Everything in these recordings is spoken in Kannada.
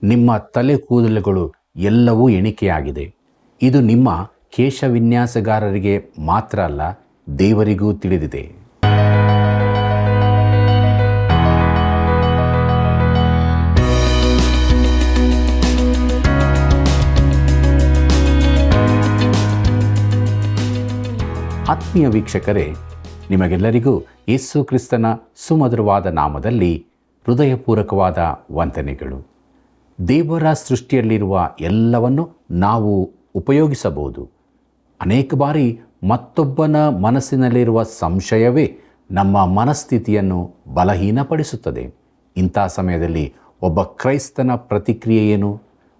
ನಿಮ್ಮ ತಲೆ ಕೂದಲುಗಳು ಎಲ್ಲವೂ ಎಣಿಕೆಯಾಗಿದೆ. ಇದು ನಿಮ್ಮ ಕೇಶವಿನ್ಯಾಸಗಾರರಿಗೆ ಮಾತ್ರ ಅಲ್ಲ, ದೇವರಿಗೂ ತಿಳಿದಿದೆ. ಆತ್ಮೀಯ ವೀಕ್ಷಕರೇ, ನಿಮಗೆಲ್ಲರಿಗೂ ಯೇಸು ಕ್ರಿಸ್ತನ ಸುಮಧುರವಾದ ನಾಮದಲ್ಲಿ ಹೃದಯಪೂರ್ವಕವಾದ ವಂದನೆಗಳು. ದೇವರ ಸೃಷ್ಟಿಯಲ್ಲಿರುವ ಎಲ್ಲವನ್ನು ನಾವು ಉಪಯೋಗಿಸಬಹುದು. ಅನೇಕ ಬಾರಿ ಮತ್ತೊಬ್ಬನ ಮನಸ್ಸಿನಲ್ಲಿರುವ ಸಂಶಯವೇ ನಮ್ಮ ಮನಸ್ಥಿತಿಯನ್ನು ಬಲಹೀನಪಡಿಸುತ್ತದೆ. ಇಂಥ ಸಮಯದಲ್ಲಿ ಒಬ್ಬ ಕ್ರೈಸ್ತನ ಪ್ರತಿಕ್ರಿಯೆ ಏನು?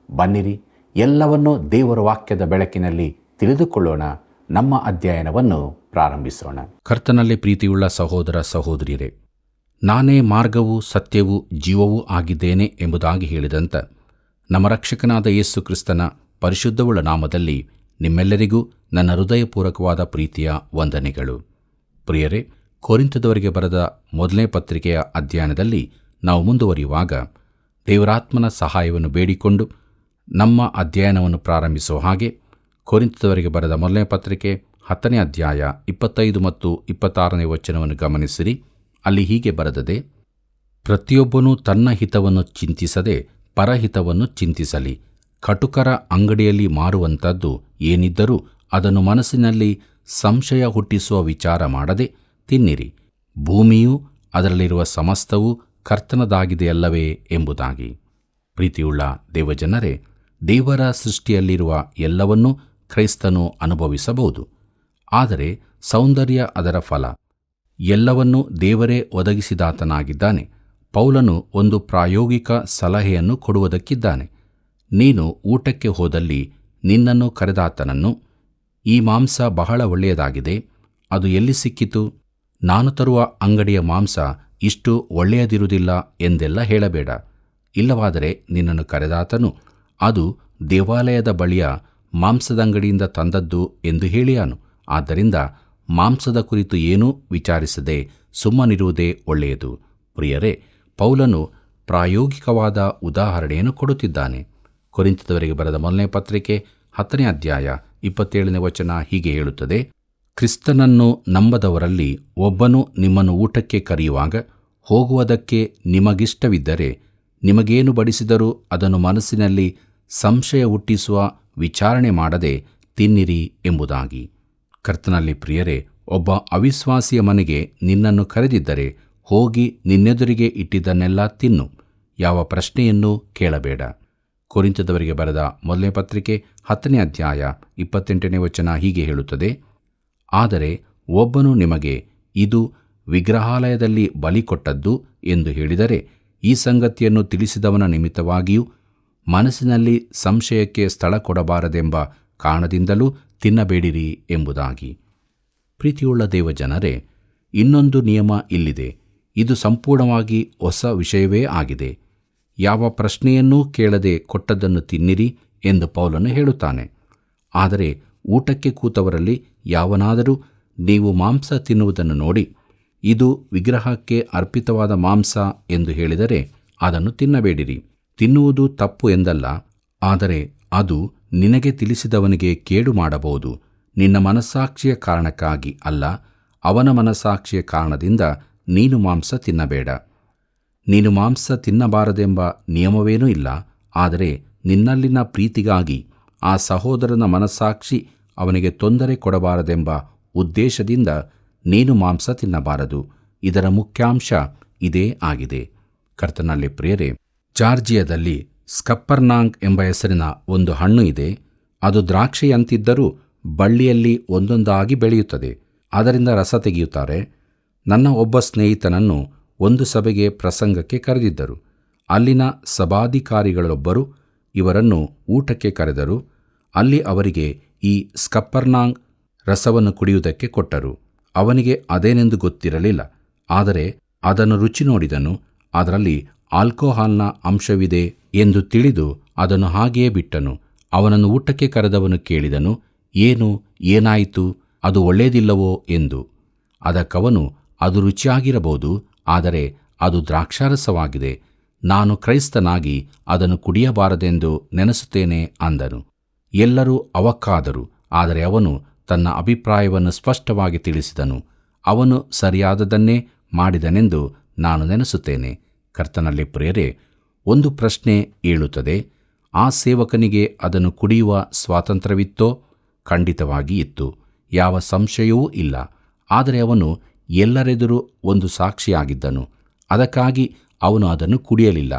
ಬನ್ನಿರಿ, ಎಲ್ಲವನ್ನು ದೇವರ ವಾಕ್ಯದ ಬೆಳಕಿನಲ್ಲಿ ತಿಳಿದುಕೊಳ್ಳೋಣ. ನಮ್ಮ ಅಧ್ಯಯನವನ್ನು ಪ್ರಾರಂಭಿಸೋಣ. ಕರ್ತನಲ್ಲಿ ಪ್ರೀತಿಯುಳ್ಳ ಸಹೋದರ ಸಹೋದರಿಯರೇ, ನಾನೇ ಮಾರ್ಗವೂ ಸತ್ಯವೂ ಜೀವವೂ ಆಗಿದ್ದೇನೆ ಎಂಬುದಾಗಿ ಹೇಳಿದಂಥ ನಮ್ಮ ರಕ್ಷಕನಾದ ಯೇಸು ಕ್ರಿಸ್ತನ ಪರಿಶುದ್ಧವುಳ್ಳ ನಾಮದಲ್ಲಿ ನಿಮ್ಮೆಲ್ಲರಿಗೂ ನನ್ನ ಹೃದಯಪೂರ್ವಕವಾದ ಪ್ರೀತಿಯ ವಂದನೆಗಳು. ಪ್ರಿಯರೇ, ಕೊರಿಂಥದವರಿಗೆ ಬರೆದ ಮೊದಲನೇ ಪತ್ರಿಕೆಯ ಅಧ್ಯಯನದಲ್ಲಿ ನಾವು ಮುಂದುವರಿಯುವಾಗ ದೇವರಾತ್ಮನ ಸಹಾಯವನ್ನು ಬೇಡಿಕೊಂಡು ನಮ್ಮ ಅಧ್ಯಯನವನ್ನು ಪ್ರಾರಂಭಿಸುವ ಹಾಗೆ ಕೊರಿಂಥದವರಿಗೆ ಬರೆದ ಮೊದಲನೇ ಪತ್ರಿಕೆ 10ನೇ ಅಧ್ಯಾಯ 25 ಮತ್ತು 26ನೇ ವಚನವನ್ನು ಗಮನಿಸಿರಿ. ಅಲ್ಲಿ ಹೀಗೆ ಬರೆದದೆ: ಪ್ರತಿಯೊಬ್ಬನೂ ತನ್ನ ಹಿತವನ್ನು ಚಿಂತಿಸದೆ ಪರಹಿತವನ್ನು ಚಿಂತಿಸಲಿ. ಕಟುಕರ ಅಂಗಡಿಯಲ್ಲಿ ಮಾರುವಂಥದ್ದು ಏನಿದ್ದರೂ ಅದನ್ನು ಮನಸ್ಸಿನಲ್ಲಿ ಸಂಶಯ ಹುಟ್ಟಿಸುವ ವಿಚಾರ ಮಾಡದೆ ತಿನ್ನಿರಿ. ಭೂಮಿಯೂ ಅದರಲ್ಲಿರುವ ಸಮಸ್ತವೂ ಕರ್ತನದಾಗಿದೆಯಲ್ಲವೇ ಎಂಬುದಾಗಿ. ಪ್ರೀತಿಯುಳ್ಳ ದೇವಜನರೇ, ದೇವರ ಸೃಷ್ಟಿಯಲ್ಲಿರುವ ಎಲ್ಲವನ್ನೂ ಕ್ರೈಸ್ತನು ಅನುಭವಿಸಬಹುದು. ಆದರೆ ಸೌಂದರ್ಯ ಅದರ ಫಲ. ಎಲ್ಲವನ್ನೂ ದೇವರೇ ಒದಗಿಸಿದಾತನಾಗಿದ್ದಾನೆ. ಪೌಲನು ಒಂದು ಪ್ರಾಯೋಗಿಕ ಸಲಹೆಯನ್ನು ಕೊಡುವುದಕ್ಕಿದ್ದಾನೆ. ನೀನು ಊಟಕ್ಕೆ ಹೋದಲ್ಲಿ ನಿನ್ನನ್ನು ಕರೆದಾತನನ್ನು, ಈ ಮಾಂಸ ಬಹಳ ಒಳ್ಳೆಯದಾಗಿದೆ, ಅದು ಎಲ್ಲಿ ಸಿಕ್ಕಿತು? ನಾನು ತರುವ ಅಂಗಡಿಯ ಮಾಂಸ ಇಷ್ಟು ಒಳ್ಳೆಯದಿರುವುದಿಲ್ಲ ಎಂದೆಲ್ಲ ಹೇಳಬೇಡ. ಇಲ್ಲವಾದರೆ ನಿನ್ನನ್ನು ಕರೆದಾತನು, ಅದು ದೇವಾಲಯದ ಬಳಿಯ ಮಾಂಸದಂಗಡಿಯಿಂದ ತಂದದ್ದು ಎಂದು ಹೇಳಿಯಾನು. ಆದ್ದರಿಂದ ಮಾಂಸದ ಕುರಿತು ಏನೂ ವಿಚಾರಿಸದೆ ಸುಮ್ಮನಿರುವುದೇ ಒಳ್ಳೆಯದು. ಪ್ರಿಯರೇ, ಪೌಲನು ಪ್ರಾಯೋಗಿಕವಾದ ಉದಾಹರಣೆಯನ್ನು ಕೊಡುತ್ತಿದ್ದಾನೆ. ಕೊರಿಂಥದವರಿಗೆ ಬರೆದ ಮೊದಲನೇ ಪತ್ರಿಕೆ 10ನೇ ಅಧ್ಯಾಯ 27ನೇ ವಚನ ಹೀಗೆ ಹೇಳುತ್ತದೆ: ಕ್ರಿಸ್ತನನ್ನು ನಂಬದವರಲ್ಲಿ ಒಬ್ಬನು ನಿಮ್ಮನ್ನು ಊಟಕ್ಕೆ ಕರೆಯುವಾಗ ಹೋಗುವುದಕ್ಕೆ ನಿಮಗಿಷ್ಟವಿದ್ದರೆ ನಿಮಗೇನು ಬಡಿಸಿದರೂ ಅದನ್ನು ಮನಸ್ಸಿನಲ್ಲಿ ಸಂಶಯ ಹುಟ್ಟಿಸುವ ವಿಚಾರಣೆ ಮಾಡದೆ ತಿನ್ನಿರಿ ಎಂಬುದಾಗಿ. ಕರ್ತನಲ್ಲಿ ಪ್ರಿಯರೇ, ಒಬ್ಬ ಅವಿಶ್ವಾಸಿಯ ಮನೆಗೆ ನಿನ್ನನ್ನು ಕರೆದಿದ್ದರೆ ಹೋಗಿ ನಿನ್ನೆದುರಿಗೆ ಇಟ್ಟಿದ್ದನ್ನೆಲ್ಲ ತಿನ್ನು. ಯಾವ ಪ್ರಶ್ನೆಯನ್ನೂ ಕೇಳಬೇಡ. ಕೊರಿಂಥದವರಿಗೆ ಬರೆದ ಮೊದಲನೇ ಪತ್ರಿಕೆ 10ನೇ ಅಧ್ಯಾಯ 28ನೇ ವಚನ ಹೀಗೆ ಹೇಳುತ್ತದೆ: ಆದರೆ ಒಬ್ಬನು ನಿಮಗೆ ಇದು ವಿಗ್ರಹಾಲಯದಲ್ಲಿ ಬಲಿ ಕೊಟ್ಟದ್ದು ಎಂದು ಹೇಳಿದರೆ ಈ ಸಂಗತಿಯನ್ನು ತಿಳಿಸಿದವನ ನಿಮಿತ್ತವಾಗಿಯೂ ಮನಸ್ಸಿನಲ್ಲಿ ಸಂಶಯಕ್ಕೆ ಸ್ಥಳ ಕೊಡಬಾರದೆಂಬ ಕಾರಣದಿಂದಲೂ ತಿನ್ನಬೇಡಿರಿ ಎಂಬುದಾಗಿ. ಪ್ರೀತಿಯುಳ್ಳ ದೇವಜನರೇ, ಇನ್ನೊಂದು ನಿಯಮ ಇಲ್ಲಿದೆ. ಇದು ಸಂಪೂರ್ಣವಾಗಿ ಹೊಸ ವಿಷಯವೇ ಆಗಿದೆ. ಯಾವ ಪ್ರಶ್ನೆಯನ್ನೂ ಕೇಳದೆ ಕೊಟ್ಟದ್ದನ್ನು ತಿನ್ನಿರಿ ಎಂದು ಪೌಲನು ಹೇಳುತ್ತಾನೆ. ಆದರೆ ಊಟಕ್ಕೆ ಕೂತವರಲ್ಲಿ ಯಾವನಾದರೂ ನೀವು ಮಾಂಸ ತಿನ್ನುವುದನ್ನು ನೋಡಿ ಇದು ವಿಗ್ರಹಕ್ಕೆ ಅರ್ಪಿತವಾದ ಮಾಂಸ ಎಂದು ಹೇಳಿದರೆ ಅದನ್ನು ತಿನ್ನಬೇಡಿರಿ. ತಿನ್ನುವುದು ತಪ್ಪು ಎಂದಲ್ಲ, ಆದರೆ ಅದು ನಿನಗೆ ತಿಳಿಸಿದವನಿಗೆ ಕೇಡು ಮಾಡಬಹುದು. ನಿನ್ನ ಮನಸ್ಸಾಕ್ಷಿಯ ಕಾರಣಕ್ಕಾಗಿ ಅಲ್ಲ, ಅವನ ಮನಸ್ಸಾಕ್ಷಿಯ ಕಾರಣದಿಂದ ನೀನು ಮಾಂಸ ತಿನ್ನಬೇಡ. ನೀನು ಮಾಂಸ ತಿನ್ನಬಾರದೆಂಬ ನಿಯಮವೇನೂ ಇಲ್ಲ, ಆದರೆ ನಿನ್ನಲ್ಲಿನ ಪ್ರೀತಿಗಾಗಿ ಆ ಸಹೋದರನ ಮನಸ್ಸಾಕ್ಷಿ ಅವನಿಗೆ ತೊಂದರೆ ಕೊಡಬಾರದೆಂಬ ಉದ್ದೇಶದಿಂದ ನೀನು ಮಾಂಸ ತಿನ್ನಬಾರದು. ಇದರ ಮುಖ್ಯಾಂಶ ಇದೇ ಆಗಿದೆ. ಕರ್ತನಲ್ಲಿ ಪ್ರಿಯರೇ, ಜಾರ್ಜಿಯಾದಲ್ಲಿ ಸ್ಕಪ್ಪರ್ನಾಂಗ್ ಎಂಬ ಹೆಸರಿನ ಒಂದು ಹಣ್ಣು ಇದೆ. ಅದು ದ್ರಾಕ್ಷಿಯಂತಿದ್ದರೂ ಬಳ್ಳಿಯಲ್ಲಿ ಒಂದೊಂದಾಗಿ ಬೆಳೆಯುತ್ತದೆ. ಅದರಿಂದ ರಸ ತೆಗೆಯುತ್ತಾರೆ. ನನ್ನ ಒಬ್ಬ ಸ್ನೇಹಿತನನ್ನು ಒಂದು ಸಭೆಗೆ ಪ್ರಸಂಗಕ್ಕೆ ಕರೆದಿದ್ದರು. ಅಲ್ಲಿನ ಸಭಾಧಿಕಾರಿಗಳೊಬ್ಬರು ಇವರನ್ನು ಊಟಕ್ಕೆ ಕರೆದರು. ಅಲ್ಲಿ ಅವರಿಗೆ ಈ ಸ್ಕಪ್ಪರ್ನಾಂಗ್ ರಸವನ್ನು ಕುಡಿಯುವುದಕ್ಕೆ ಕೊಟ್ಟರು. ಅವನಿಗೆ ಅದೇನೆಂದು ಗೊತ್ತಿರಲಿಲ್ಲ. ಆದರೆ ಅದನ್ನು ರುಚಿ ನೋಡಿದನು. ಅದರಲ್ಲಿ ಆಲ್ಕೋಹಾಲ್ನ ಅಂಶವಿದೆ ಎಂದು ತಿಳಿದು ಅದನ್ನು ಹಾಗೆಯೇ ಬಿಟ್ಟನು. ಅವನನ್ನು ಊಟಕ್ಕೆ ಕರೆದವನು ಕೇಳಿದನು, ಏನಾಯಿತು? ಅದು ಒಳ್ಳೆಯದಿಲ್ಲವೋ ಎಂದು. ಅದಕ್ಕವನು, ಅದು ರುಚಿಯಾಗಿರಬಹುದು, ಆದರೆ ಅದು ದ್ರಾಕ್ಷಾರಸವಾಗಿದೆ. ನಾನು ಕ್ರೈಸ್ತನಾಗಿ ಅದನ್ನು ಕುಡಿಯಬಾರದೆಂದು ನೆನೆಸುತ್ತೇನೆ ಅಂದನು. ಎಲ್ಲರೂ ಅವಕ್ಕಾದರು, ಆದರೆ ಅವನು ತನ್ನ ಅಭಿಪ್ರಾಯವನ್ನು ಸ್ಪಷ್ಟವಾಗಿ ತಿಳಿಸಿದನು. ಅವನು ಸರಿಯಾದದನ್ನೇ ಮಾಡಿದನೆಂದು ನಾನು ನೆನೆಸುತ್ತೇನೆ. ಕರ್ತನಲ್ಲಿ ಪ್ರಿಯರೇ, ಒಂದು ಪ್ರಶ್ನೆ ಏಳುತ್ತದೆ. ಆ ಸೇವಕನಿಗೆ ಅದನ್ನು ಕುಡಿಯುವ ಸ್ವಾತಂತ್ರ್ಯವಿತ್ತೋ? ಖಂಡಿತವಾಗಿ ಇತ್ತು, ಯಾವ ಸಂಶಯವೂ ಇಲ್ಲ. ಆದರೆ ಅವನು ಎಲ್ಲರೆದುರು ಒಂದು ಸಾಕ್ಷಿಯಾಗಿದ್ದನು. ಅದಕ್ಕಾಗಿ ಅವನು ಅದನ್ನು ಕುಡಿಯಲಿಲ್ಲ.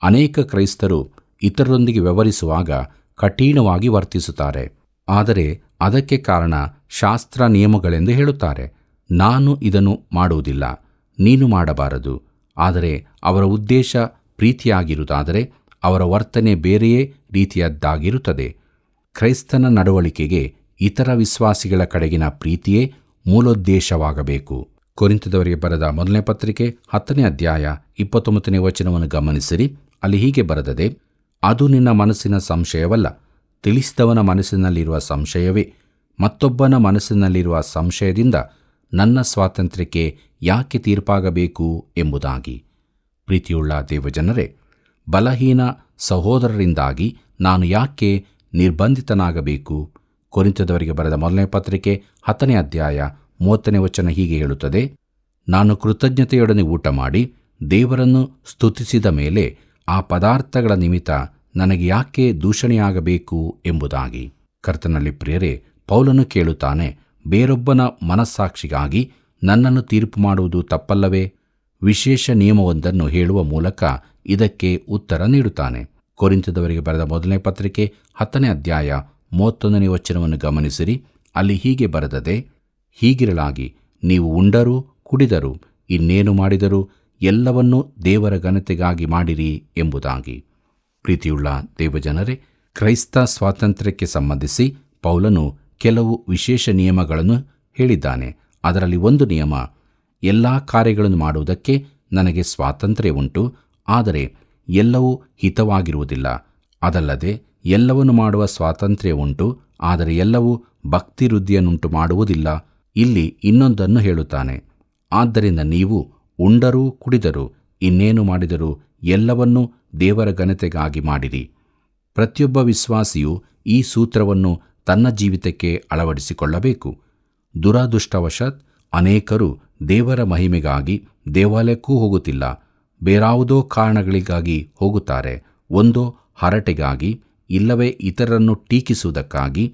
ಅನೇಕ ಕ್ರೈಸ್ತರು ಇತರರೊಂದಿಗೆ ವ್ಯವಹರಿಸುವಾಗ ಕಠಿಣವಾಗಿ ವರ್ತಿಸುತ್ತಾರೆ. ಆದರೆ ಅದಕ್ಕೆ ಕಾರಣ ಶಾಸ್ತ್ರ ನಿಯಮಗಳೆಂದು ಹೇಳುತ್ತಾರೆ. ನಾನು ಇದನ್ನು ಮಾಡುವುದಿಲ್ಲ, ನೀನು ಮಾಡಬಾರದು. ಆದರೆ ಅವರ ಉದ್ದೇಶ ಪ್ರೀತಿಯಾಗಿರುವುದಾದರೆ ಅವರ ವರ್ತನೆ ಬೇರೆಯೇ ರೀತಿಯದ್ದಾಗಿರುತ್ತದೆ. ಕ್ರೈಸ್ತನ ನಡವಳಿಕೆಗೆ ಇತರ ವಿಶ್ವಾಸಿಗಳ ಕಡೆಗಿನ ಪ್ರೀತಿಯೇ ಮೂಲೋದ್ದೇಶವಾಗಬೇಕು. ಕೊರಿಂಥದವರಿಗೆ ಬರೆದ ಮೊದಲನೇ ಪತ್ರಿಕೆ 10ನೇ ಅಧ್ಯಾಯ 29ನೇ ವಚನವನ್ನು ಗಮನಿಸಿರಿ. ಅಲ್ಲಿ ಹೀಗೆ ಬರೆದದೆ, ಅದು ನಿನ್ನ ಮನಸ್ಸಿನ ಸಂಶಯವಲ್ಲ, ತಿಳಿಸಿದವನ ಮನಸ್ಸಿನಲ್ಲಿರುವ ಸಂಶಯವೇ. ಮತ್ತೊಬ್ಬನ ಮನಸ್ಸಿನಲ್ಲಿರುವ ಸಂಶಯದಿಂದ ನನ್ನ ಸ್ವಾತಂತ್ರ್ಯಕ್ಕೆ ಯಾಕೆ ತೀರ್ಪಾಗಬೇಕು ಎಂಬುದಾಗಿ. ಪ್ರೀತಿಯುಳ್ಳ ದೇವಜನರೇ, ಬಲಹೀನ ಸಹೋದರರಿಂದಾಗಿ ನಾನು ಯಾಕೆ ನಿರ್ಬಂಧಿತನಾಗಬೇಕು? ಕೊರಿಂಥದವರಿಗೆ ಬರೆದ ಮೊದಲನೇ ಪತ್ರಿಕೆ 10ನೇ ಅಧ್ಯಾಯ 30ನೇ ವಚನ ಹೀಗೆ ಹೇಳುತ್ತದೆ, ನಾನು ಕೃತಜ್ಞತೆಯೊಡನೆ ಊಟ ಮಾಡಿ ದೇವರನ್ನು ಸ್ತುತಿಸಿದ ಮೇಲೆ ಆ ಪದಾರ್ಥಗಳ ನಿಮಿತ್ತ ನನಗೆ ಯಾಕೆ ದೂಷಣೆಯಾಗಬೇಕು ಎಂಬುದಾಗಿ. ಕರ್ತನಲ್ಲಿ ಪ್ರಿಯರೇ, ಪೌಲನು ಕೇಳುತ್ತಾನೆ, ಬೇರೊಬ್ಬನ ಮನಸ್ಸಾಕ್ಷಿಗಾಗಿ ನನ್ನನ್ನು ತೀರ್ಪು ಮಾಡುವುದು ತಪ್ಪಲ್ಲವೇ? ವಿಶೇಷ ನಿಯಮವೊಂದನ್ನು ಹೇಳುವ ಮೂಲಕ ಇದಕ್ಕೆ ಉತ್ತರ ನೀಡುತ್ತಾನೆ. ಕೊರಿಂಥದವರಿಗೆ ಬರೆದ ಮೊದಲನೇ ಪತ್ರಿಕೆ 10ನೇ ಅಧ್ಯಾಯ 31ನೇ ವಚನವನ್ನು ಗಮನಿಸಿರಿ. ಅಲ್ಲಿ ಹೀಗೆ ಬರೆದದೆ, ಹೀಗಿರಲಾಗಿ ನೀವು ಉಂಡರೂ ಕುಡಿದರೂ ಇನ್ನೇನು ಮಾಡಿದರೂ ಎಲ್ಲವನ್ನೂ ದೇವರ ಘನತೆಗಾಗಿ ಮಾಡಿರಿ ಎಂಬುದಾಗಿ. ಪ್ರೀತಿಯುಳ್ಳ ದೇವಜನರೇ, ಕ್ರೈಸ್ತ ಸ್ವಾತಂತ್ರ್ಯಕ್ಕೆ ಸಂಬಂಧಿಸಿ ಪೌಲನು ಕೆಲವು ವಿಶೇಷ ನಿಯಮಗಳನ್ನು ಹೇಳಿದ್ದಾನೆ. ಅದರಲ್ಲಿ ಒಂದು ನಿಯಮ, ಎಲ್ಲ ಕಾರ್ಯಗಳನ್ನು ಮಾಡುವುದಕ್ಕೆ ನನಗೆ ಸ್ವಾತಂತ್ರ್ಯ ಉಂಟು, ಆದರೆ ಎಲ್ಲವೂ ಹಿತವಾಗಿರುವುದಿಲ್ಲ. ಅದಲ್ಲದೆ ಎಲ್ಲವನ್ನು ಮಾಡುವ ಸ್ವಾತಂತ್ರ್ಯ ಉಂಟು, ಆದರೆ ಎಲ್ಲವೂ ಭಕ್ತಿವೃದ್ಧಿಯನ್ನುಂಟು ಮಾಡುವುದಿಲ್ಲ. ಇಲ್ಲಿ ಇನ್ನೊಂದನ್ನು ಹೇಳುತ್ತಾನೆ, ಆದ್ದರಿಂದ ನೀವು ಉಂಡರೂ ಕುಡಿದರೂ ಇನ್ನೇನು ಮಾಡಿದರೂ ಎಲ್ಲವನ್ನೂ ದೇವರ ಘನತೆಗಾಗಿ ಮಾಡಿರಿ. ಪ್ರತಿಯೊಬ್ಬ ವಿಶ್ವಾಸಿಯು ಈ ಸೂತ್ರವನ್ನು ತನ್ನ ಜೀವಿತಕ್ಕೆ ಅಳವಡಿಸಿಕೊಳ್ಳಬೇಕು. ದುರದೃಷ್ಟವಶಾತ್ ಅನೇಕರು ದೇವರ ಮಹಿಮೆಗಾಗಿ ದೇವಾಲಯಕ್ಕೂ ಹೋಗುತ್ತಿಲ್ಲ, ಬೇರಾವುದೋ ಕಾರಣಗಳಿಗಾಗಿ ಹೋಗುತ್ತಾರೆ. ಒಂದೋ ಹರಟೆಗಾಗಿ, ಇಲ್ಲವೇ ಇತರರನ್ನು ಟೀಕಿಸುವುದಕ್ಕಾಗಿ.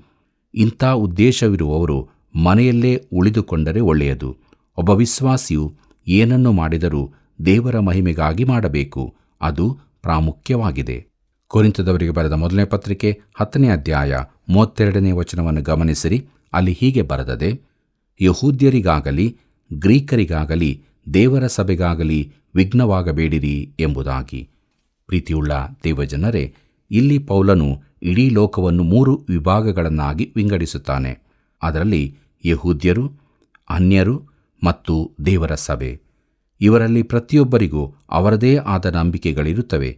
ಇಂಥ ಉದ್ದೇಶವಿರುವವರು ಮನೆಯಲ್ಲೇ ಉಳಿದುಕೊಂಡರೆ ಒಳ್ಳೆಯದು. ಒಬ್ಬ ವಿಶ್ವಾಸಿಯು ಏನನ್ನು ಮಾಡಿದರೂ ದೇವರ ಮಹಿಮೆಗಾಗಿ ಮಾಡಬೇಕು, ಅದು ಪ್ರಾಮುಖ್ಯವಾಗಿದೆ. ಕೊರಿಂಥದವರಿಗೆ ಬರೆದ ಮೊದಲನೇ ಪತ್ರಿಕೆ 10ನೇ ಅಧ್ಯಾಯ 32ನೇ ವಚನವನ್ನು ಗಮನಿಸಿರಿ. ಅಲ್ಲಿ ಹೀಗೆ ಬರೆದದೆ, ಯಹೂದ್ಯರಿಗಾಗಲಿ ಗ್ರೀಕರಿಗಾಗಲಿ ದೇವರ ಸಭೆಗಾಗಲಿ ವಿಘ್ನವಾಗಬೇಡಿರಿ ಎಂಬುದಾಗಿ. ಪ್ರೀತಿಯುಳ್ಳ ದೇವಜನರೇ, ಇಲ್ಲಿ ಪೌಲನು ಇಡೀ ಲೋಕವನ್ನು 3 ವಿಭಾಗಗಳನ್ನಾಗಿ ವಿಂಗಡಿಸುತ್ತಾನೆ. ಅದರಲ್ಲಿ ಯಹೂದ್ಯರು, ಅನ್ಯರು ಮತ್ತು ದೇವರ ಸಭೆ. ಇವರಲ್ಲಿ ಪ್ರತಿಯೊಬ್ಬರಿಗೂ ಅವರದೇ ಆದ ನಂಬಿಕೆಗಳಿರುತ್ತವೆ.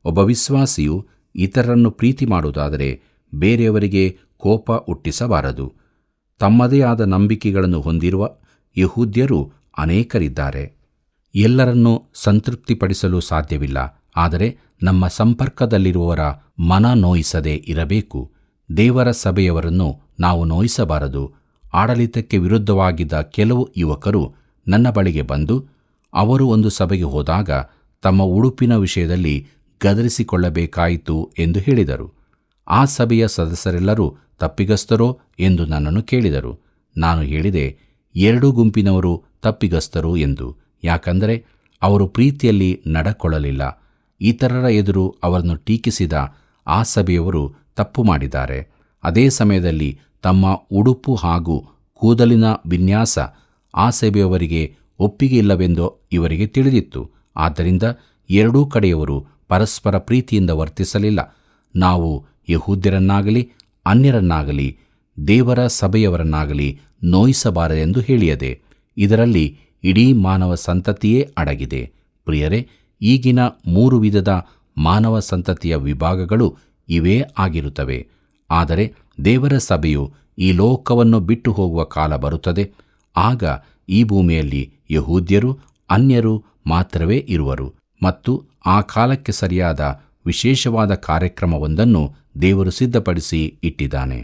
ಒಬ್ಬ ವಿಶ್ವಾಸಿಯು ಇತರರನ್ನು ಪ್ರೀತಿ ಮಾಡುವುದಾದರೆ ಬೇರೆಯವರಿಗೆ ಕೋಪ ಹುಟ್ಟಿಸಬಾರದು. ತಮ್ಮದೇ ಆದ ನಂಬಿಕೆಗಳನ್ನು ಹೊಂದಿರುವ ಯಹೂದ್ಯರು ಅನೇಕರಿದ್ದಾರೆ. ಎಲ್ಲರನ್ನೂ ಸಂತೃಪ್ತಿಪಡಿಸಲು ಸಾಧ್ಯವಿಲ್ಲ, ಆದರೆ ನಮ್ಮ ಸಂಪರ್ಕದಲ್ಲಿರುವವರ ಮನ ನೋಯಿಸದೇ ಇರಬೇಕು. ದೇವರ ಸಭೆಯವರನ್ನು ನಾವು ನೋಯಿಸಬಾರದು. ಆಡಳಿತಕ್ಕೆ ವಿರುದ್ಧವಾಗಿದ್ದ ಕೆಲವು ಯುವಕರು ನನ್ನ ಬಳಿಗೆ ಬಂದು, ಅವರು ಒಂದು ಸಭೆಗೆ ಹೋದಾಗ ತಮ್ಮ ಉಡುಪಿನ ವಿಷಯದಲ್ಲಿ ಗದರಿಸಿಕೊಳ್ಳಬೇಕಾಯಿತು ಎಂದು ಹೇಳಿದರು. ಆ ಸಭೆಯ ಸದಸ್ಯರೆಲ್ಲರೂ ತಪ್ಪಿಗಸ್ತರೋ ಎಂದು ನನ್ನನ್ನು ಕೇಳಿದರು. ನಾನು ಹೇಳಿದೆ, 2 ಗುಂಪಿನವರು ತಪ್ಪಿಗಸ್ತರು ಎಂದು. ಯಾಕಂದರೆ ಅವರು ಪ್ರೀತಿಯಲ್ಲಿ ನಡಕೊಳ್ಳಲಿಲ್ಲ. ಇತರರ ಎದುರು ಅವರನ್ನು ಟೀಕಿಸಿದ ಆ ಸಭೆಯವರು ತಪ್ಪು ಮಾಡಿದ್ದಾರೆ. ಅದೇ ಸಮಯದಲ್ಲಿ ತಮ್ಮ ಉಡುಪು ಹಾಗೂ ಕೂದಲಿನ ವಿನ್ಯಾಸ ಆ ಸಭೆಯವರಿಗೆ ಒಪ್ಪಿಗೆ ಇಲ್ಲವೆಂದು ಇವರಿಗೆ ತಿಳಿದಿತ್ತು. ಆದ್ದರಿಂದ 2 ಕಡೆಯವರು ಪರಸ್ಪರ ಪ್ರೀತಿಯಿಂದ ವರ್ತಿಸಲಿಲ್ಲ. ನಾವು ಯಹೂದ್ಯರನ್ನಾಗಲಿ ಅನ್ಯರನ್ನಾಗಲಿ ದೇವರ ಸಭೆಯವರನ್ನಾಗಲಿ ನೋಯಿಸಬಾರದೆಂದು ಹೇಳಿಯದೆ. ಇದರಲ್ಲಿ ಇಡೀ ಮಾನವ ಸಂತತಿಯೇ ಅಡಗಿದೆ. ಪ್ರಿಯರೇ, ಈಗಿನ 3 ವಿಧದ ಮಾನವ ಸಂತತಿಯ ವಿಭಾಗಗಳು ಇವೇ ಆಗಿರುತ್ತವೆ. ಆದರೆ ದೇವರ ಸಭೆಯು ಈ ಲೋಕವನ್ನು ಬಿಟ್ಟು ಹೋಗುವ ಕಾಲ ಬರುತ್ತದೆ. ಆಗ ಈ ಭೂಮಿಯಲ್ಲಿ ಯಹೂದ್ಯರು, ಅನ್ಯರು ಮಾತ್ರವೇ ಇರುವರು ಮತ್ತು ಆ ಕಾಲಕ್ಕೆ ಸರಿಯಾದ ವಿಶೇಷವಾದ ಕಾರ್ಯಕ್ರಮವೊಂದನ್ನು ದೇವರು ಸಿದ್ಧಪಡಿಸಿ ಇಟ್ಟಿದ್ದಾನೆ.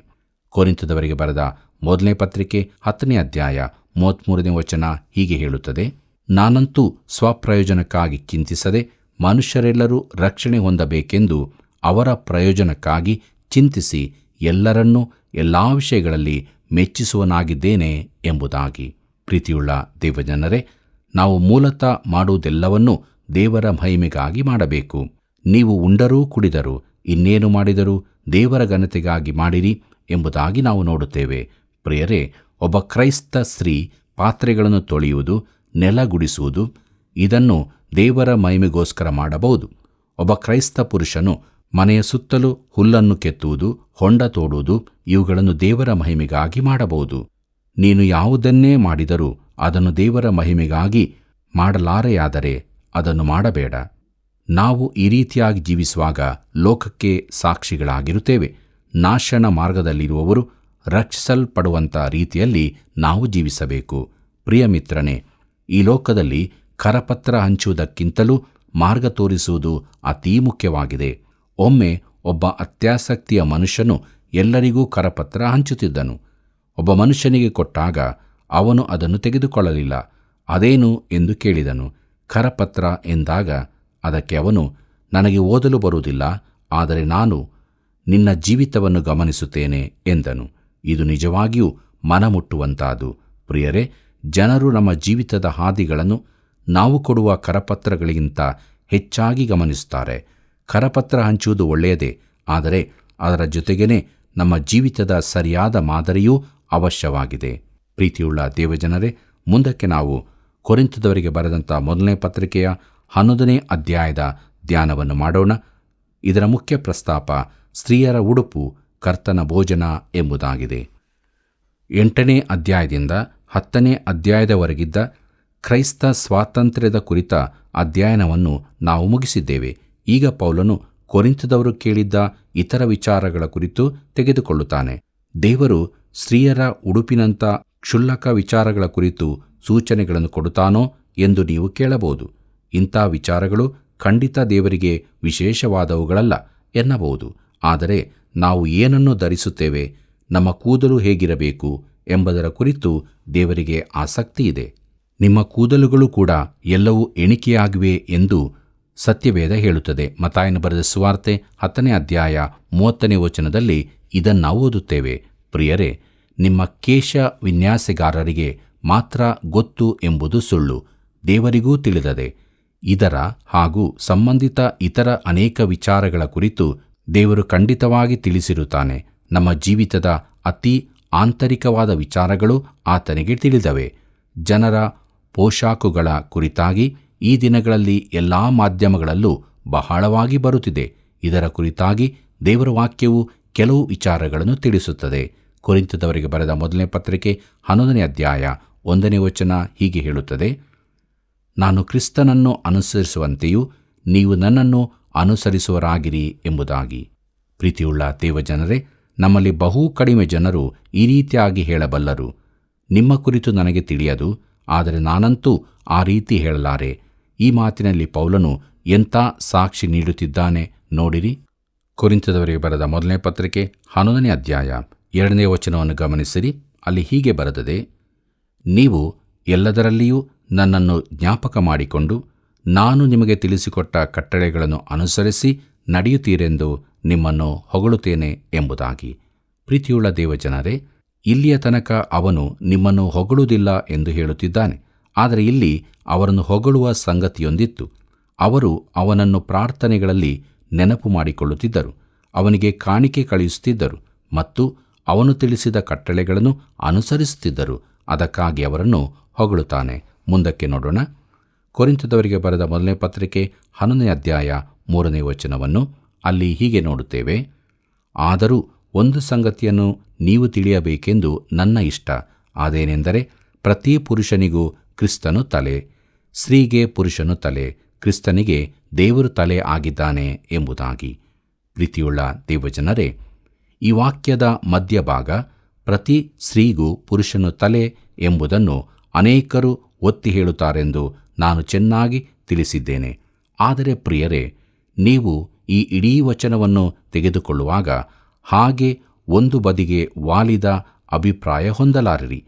ಕೊರಿಂಥದವರಿಗೆ ಬರೆದ ಮೊದಲನೇ ಪತ್ರಿಕೆ 10ನೇ ಅಧ್ಯಾಯ 33ನೇ ವಚನ ಹೀಗೆ ಹೇಳುತ್ತದೆ, ನಾನಂತೂ ಸ್ವಪ್ರಯೋಜನಕ್ಕಾಗಿ ಚಿಂತಿಸದೆ ಮನುಷ್ಯರೆಲ್ಲರೂ ರಕ್ಷಣೆ ಹೊಂದಬೇಕೆಂದು ಅವರ ಪ್ರಯೋಜನಕ್ಕಾಗಿ ಚಿಂತಿಸಿ ಎಲ್ಲರನ್ನೂ ಎಲ್ಲ ವಿಷಯಗಳಲ್ಲಿ ಮೆಚ್ಚಿಸುವನಾಗಿದ್ದೇನೆ ಎಂಬುದಾಗಿ. ಪ್ರೀತಿಯುಳ್ಳ ದೇವಜನರೇ, ನಾವು ಮೂಲತಃ ಮಾಡುವುದೆಲ್ಲವನ್ನೂ ದೇವರ ಮಹಿಮೆಗಾಗಿ ಮಾಡಬೇಕು. ನೀವು ಉಂಡರೂ ಕುಡಿದರೂ ಇನ್ನೇನು ಮಾಡಿದರೂ ದೇವರ ಘನತೆಗಾಗಿ ಮಾಡಿರಿ ಎಂಬುದಾಗಿ ನಾವು ನೋಡುತ್ತೇವೆ. ಪ್ರಿಯರೇ, ಒಬ್ಬ ಕ್ರೈಸ್ತ ಸ್ತ್ರೀ ಪಾತ್ರೆಗಳನ್ನು ತೊಳೆಯುವುದು, ನೆಲ ಗುಡಿಸುವುದು, ಇದನ್ನು ದೇವರ ಮಹಿಮೆಗೋಸ್ಕರ ಮಾಡಬಹುದು. ಒಬ್ಬ ಕ್ರೈಸ್ತ ಪುರುಷನು ಮನೆಯ ಸುತ್ತಲೂ ಹುಲ್ಲನ್ನು ಕೆತ್ತುವುದು, ಹೊಂಡ ತೋಡುವುದು, ಇವುಗಳನ್ನು ದೇವರ ಮಹಿಮೆಗಾಗಿ ಮಾಡಬಹುದು. ನೀನು ಯಾವುದನ್ನೇ ಮಾಡಿದರೂ ಅದನ್ನು ದೇವರ ಮಹಿಮೆಗಾಗಿ ಮಾಡಲಾರೆಯಾದರೆ ಅದನ್ನು ಮಾಡಬೇಡ. ನಾವು ಈ ರೀತಿಯಾಗಿ ಜೀವಿಸುವಾಗ ಲೋಕಕ್ಕೆ ಸಾಕ್ಷಿಗಳಾಗಿರುತ್ತೇವೆ. ನಾಶನ ಮಾರ್ಗದಲ್ಲಿರುವವರು ರಕ್ಷಿಸಲ್ಪಡುವಂಥ ರೀತಿಯಲ್ಲಿ ನಾವು ಜೀವಿಸಬೇಕು. ಪ್ರಿಯ ಮಿತ್ರನೇ, ಈ ಲೋಕದಲ್ಲಿ ಕರಪತ್ರ ಹಂಚುವುದಕ್ಕಿಂತಲೂ ಮಾರ್ಗ ತೋರಿಸುವುದು ಅತೀ ಮುಖ್ಯವಾಗಿದೆ. ಒಮ್ಮೆ ಒಬ್ಬ ಅತ್ಯಾಸಕ್ತಿಯ ಮನುಷ್ಯನು ಎಲ್ಲರಿಗೂ ಕರಪತ್ರ ಹಂಚುತ್ತಿದ್ದನು. ಒಬ್ಬ ಮನುಷ್ಯನಿಗೆ ಕೊಟ್ಟಾಗ ಅವನು ಅದನ್ನು ತೆಗೆದುಕೊಳ್ಳಲಿಲ್ಲ. ಅದೇನು ಎಂದು ಕೇಳಿದನು. ಕರಪತ್ರ ಎಂದಾಗ ಅದಕ್ಕೆ ಅವನು, ನನಗೆ ಓದಲು ಬರುವುದಿಲ್ಲ, ಆದರೆ ನಾನು ನಿನ್ನ ಜೀವಿತವನ್ನು ಗಮನಿಸುತ್ತೇನೆ ಎಂದನು. ಇದು ನಿಜವಾಗಿಯೂ ಮನಮುಟ್ಟುವಂತಾದು. ಪ್ರಿಯರೇ, ಜನರು ನಮ್ಮ ಜೀವಿತದ ಹಾದಿಗಳನ್ನು ನಾವು ಕೊಡುವ ಕರಪತ್ರಗಳಿಗಿಂತ ಹೆಚ್ಚಾಗಿ ಗಮನಿಸುತ್ತಾರೆ. ಕರಪತ್ರ ಹಂಚುವುದು ಒಳ್ಳೆಯದೇ, ಆದರೆ ಅದರ ಜೊತೆಗೇ ನಮ್ಮ ಜೀವಿತದ ಸರಿಯಾದ ಮಾದರಿಯೂ ಅವಶ್ಯವಾಗಿದೆ. ಪ್ರೀತಿಯುಳ್ಳ ದೇವಜನರೇ, ಮುಂದಕ್ಕೆ ನಾವು ಕೊರಿಂಥದವರಿಗೆ ಬರೆದಂಥ ಮೊದಲನೇ ಪತ್ರಿಕೆಯ 11ನೇ ಅಧ್ಯಾಯದ ಧ್ಯಾನವನ್ನು ಮಾಡೋಣ. ಇದರ ಮುಖ್ಯ ಪ್ರಸ್ತಾಪ ಸ್ತ್ರೀಯರ ಉಡುಪು, ಕರ್ತನ ಭೋಜನ ಎಂಬುದಾಗಿದೆ. 8ನೇ ಅಧ್ಯಾಯದಿಂದ 10ನೇ ಅಧ್ಯಾಯದವರೆಗಿದ್ದ ಕ್ರೈಸ್ತ ಸ್ವಾತಂತ್ರ್ಯದ ಕುರಿತ ಅಧ್ಯಯನವನ್ನು ನಾವು ಮುಗಿಸಿದ್ದೇವೆ. ಈಗ ಪೌಲನು ಕೊರಿಂಥದವರು ಕೇಳಿದ್ದ ಇತರ ವಿಚಾರಗಳ ಕುರಿತು ತೆಗೆದುಕೊಳ್ಳುತ್ತಾನೆ. ದೇವರು ಸ್ತ್ರೀಯರ ಉಡುಪಿನಂಥ ಕ್ಷುಲ್ಲಕ ವಿಚಾರಗಳ ಕುರಿತು ಸೂಚನೆಗಳನ್ನು ಕೊಡುತ್ತಾನೋ ಎಂದು ನೀವು ಕೇಳಬಹುದು. ಇಂಥ ವಿಚಾರಗಳು ಖಂಡಿತ ದೇವರಿಗೆ ವಿಶೇಷವಾದವುಗಳಲ್ಲ ಎನ್ನಬಹುದು. ಆದರೆ ನಾವು ಏನನ್ನು ಧರಿಸುತ್ತೇವೆ, ನಮ್ಮ ಕೂದಲು ಹೇಗಿರಬೇಕು ಎಂಬುದರ ಕುರಿತು ದೇವರಿಗೆ ಆಸಕ್ತಿ ಇದೆ. ನಿಮ್ಮ ಕೂದಲುಗಳು ಕೂಡ ಎಲ್ಲವೂ ಎಣಿಕೆಯಾಗಿವೆ ಎಂದು ಸತ್ಯವೇದ ಹೇಳುತ್ತದೆ. ಮತ್ತಾಯನು ಬರೆದ ಸುವಾರ್ತೆ 10ನೇ ಅಧ್ಯಾಯ 30ನೇ ವಚನದಲ್ಲಿ ಇದನ್ನು ಓದುತ್ತೇವೆ. ಪ್ರಿಯರೇ, ನಿಮ್ಮ ಕೇಶ ವಿನ್ಯಾಸಗಾರರಿಗೆ ಮಾತ್ರ ಗೊತ್ತು ಎಂಬುದು ಸುಳ್ಳು, ದೇವರಿಗೂ ತಿಳಿದದೆ. ಇದರ ಹಾಗೂ ಸಂಬಂಧಿತ ಇತರ ಅನೇಕ ವಿಚಾರಗಳ ಕುರಿತು ದೇವರು ಖಂಡಿತವಾಗಿ ತಿಳಿಸಿರುತ್ತಾನೆ. ನಮ್ಮ ಜೀವಿತದ ಅತಿ ಆಂತರಿಕವಾದ ವಿಚಾರಗಳು ಆತನಿಗೆ ತಿಳಿದವೆ. ಜನರ ಪೋಷಾಕುಗಳ ಕುರಿತಾಗಿ ಈ ದಿನಗಳಲ್ಲಿ ಎಲ್ಲ ಮಾಧ್ಯಮಗಳಲ್ಲೂ ಬಹಳವಾಗಿ ಬರುತ್ತಿದೆ. ಇದರ ಕುರಿತಾಗಿ ದೇವರ ವಾಕ್ಯವು ಕೆಲವು ವಿಚಾರಗಳನ್ನು ತಿಳಿಸುತ್ತದೆ. ಕೊರಿಂಥದವರಿಗೆ ಬರೆದ ಮೊದಲನೇ ಪತ್ರಿಕೆ 11ನೇ ಅಧ್ಯಾಯ 1ನೇ ವಚನ ಹೀಗೆ ಹೇಳುತ್ತದೆ, ನಾನು ಕ್ರಿಸ್ತನನ್ನು ಅನುಸರಿಸುವಂತೆಯೂ ನೀವು ನನ್ನನ್ನು ಅನುಸರಿಸುವರಾಗಿರಿ ಎಂಬುದಾಗಿ. ಪ್ರೀತಿಯುಳ್ಳ ದೇವಜನರೇ, ನಮ್ಮಲ್ಲಿ ಬಹು ಕಡಿಮೆ ಜನರು ಈ ರೀತಿಯಾಗಿ ಹೇಳಬಲ್ಲರು. ನಿಮ್ಮ ಕುರಿತು ನನಗೆ ತಿಳಿಯದು, ಆದರೆ ನಾನಂತೂ ಆ ರೀತಿ ಹೇಳಲಾರೆ. ಈ ಮಾತಿನಲ್ಲಿ ಪೌಲನು ಎಂಥ ಸಾಕ್ಷಿ ನೀಡುತ್ತಿದ್ದಾನೆ ನೋಡಿರಿ. ಕೊರಿಂಥದವರಿಗೆ ಬರೆದ ಮೊದಲನೇ ಪತ್ರಿಕೆ 11ನೇ ಅಧ್ಯಾಯ 2ನೇ ವಚನವನ್ನು ಗಮನಿಸಿರಿ. ಅಲ್ಲಿ ಹೀಗೆ ಬರೆದದೆ, ನೀವು ಎಲ್ಲದರಲ್ಲಿಯೂ ನನ್ನನ್ನು ಜ್ಞಾಪಕ ಮಾಡಿಕೊಂಡು ನಾನು ನಿಮಗೆ ತಿಳಿಸಿಕೊಟ್ಟ ಕಟ್ಟಳೆಗಳನ್ನು ಅನುಸರಿಸಿ ನಡೆಯುತ್ತೀರೆಂದು ನಿಮ್ಮನ್ನು ಹೊಗಳುತ್ತೇನೆ ಎಂಬುದಾಗಿ. ಪ್ರೀತಿಯುಳ್ಳ ದೇವಜನರೇ, ಇಲ್ಲಿಯ ತನಕ ಅವನು ನಿಮ್ಮನ್ನು ಹೊಗಳುವುದಿಲ್ಲ ಎಂದು ಹೇಳುತ್ತಿದ್ದಾನೆ. ಆದರೆ ಇಲ್ಲಿ ಅವರನ್ನು ಹೊಗಳುವ ಸಂಗತಿಯೊಂದಿತ್ತು. ಅವರು ಅವನನ್ನು ಪ್ರಾರ್ಥನೆಗಳಲ್ಲಿ ನೆನಪು ಮಾಡಿಕೊಳ್ಳುತ್ತಿದ್ದರು, ಅವನಿಗೆ ಕಾಣಿಕೆ ಕಳುಹಿಸುತ್ತಿದ್ದರು ಮತ್ತು ಅವನು ತಿಳಿಸಿದ ಕಟ್ಟಳೆಗಳನ್ನು ಅನುಸರಿಸುತ್ತಿದ್ದರು. ಅದಕ್ಕಾಗಿ ಅವರನ್ನು ಹೊಗಳುತ್ತಾನೆ. ಮುಂದಕ್ಕೆ ನೋಡೋಣ. ಕೊರಿಂಥದವರಿಗೆ ಬರೆದ ಮೊದಲನೇ ಪತ್ರಿಕೆ 11ನೇ ಅಧ್ಯಾಯ 3ನೇ ವಚನವನ್ನು ಅಲ್ಲಿ ಹೀಗೆ ನೋಡುತ್ತೇವೆ, ಆದರೂ ಒಂದು ಸಂಗತಿಯನ್ನು ನೀವು ತಿಳಿಯಬೇಕೆಂದು ನನ್ನ ಇಷ್ಟ. ಅದೇನೆಂದರೆ, ಪ್ರತಿ ಪುರುಷನಿಗೂ ಕ್ರಿಸ್ತನು ತಲೆ, ಸ್ತ್ರೀಗೆ ಪುರುಷನು ತಲೆ, ಕ್ರಿಸ್ತನಿಗೆ ದೇವರು ತಲೆ ಆಗಿದ್ದಾನೆ ಎಂಬುದಾಗಿ. ಪ್ರೀತಿಯುಳ್ಳ ದೇವಜನರೇ, ಈ ವಾಕ್ಯದ ಮಧ್ಯಭಾಗ ಪ್ರತಿ ಸ್ತ್ರೀಗೂ ಪುರುಷನು ತಲೆ ಎಂಬುದನ್ನು ಅನೇಕರು ಒತ್ತಿ ಹೇಳುತ್ತಾರೆಂದು ನಾನು ಚೆನ್ನಾಗಿ ತಿಳಿಸಿದ್ದೇನೆ. ಆದರೆ ಪ್ರಿಯರೇ, ನೀವು ಈ ಇಡೀ ವಚನವನ್ನು ತೆಗೆದುಕೊಳ್ಳುವಾಗ ಹಾಗೆ ಒಂದು ಬದಿಗೆ ವಾಲಿದ ಅಭಿಪ್ರಾಯ ಹೊಂದಲಾರಿರಿ.